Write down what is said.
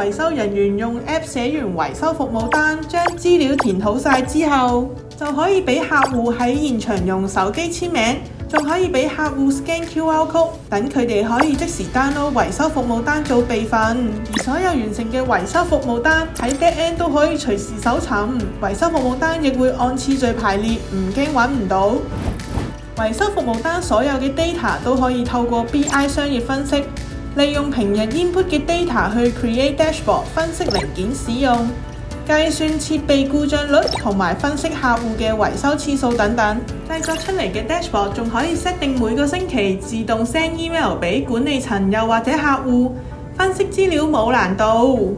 維修人員用 App 寫完維修服務單，將資料填好晒之後，就可以俾客戶喺現場用手機簽名，仲可以俾客戶 scan QR code， 等佢哋可以即時 download 維修服務單做備份。而所有完成嘅維修服務單喺 DeadEnd 都可以隨時搜尋，維修服務單亦會按次序排列，唔驚揾唔到。維修服務單所有嘅 data 都可以透過 BI 商業分析，利用平日 input 嘅 data 去 create dashboard 分析零件使用，計算設備故障率同埋分析客戶嘅維修次數等等。製作出嚟嘅 dashboard 仲可以 set 定每個星期自動 send email 俾管理層又或者客戶，分析資料冇難度。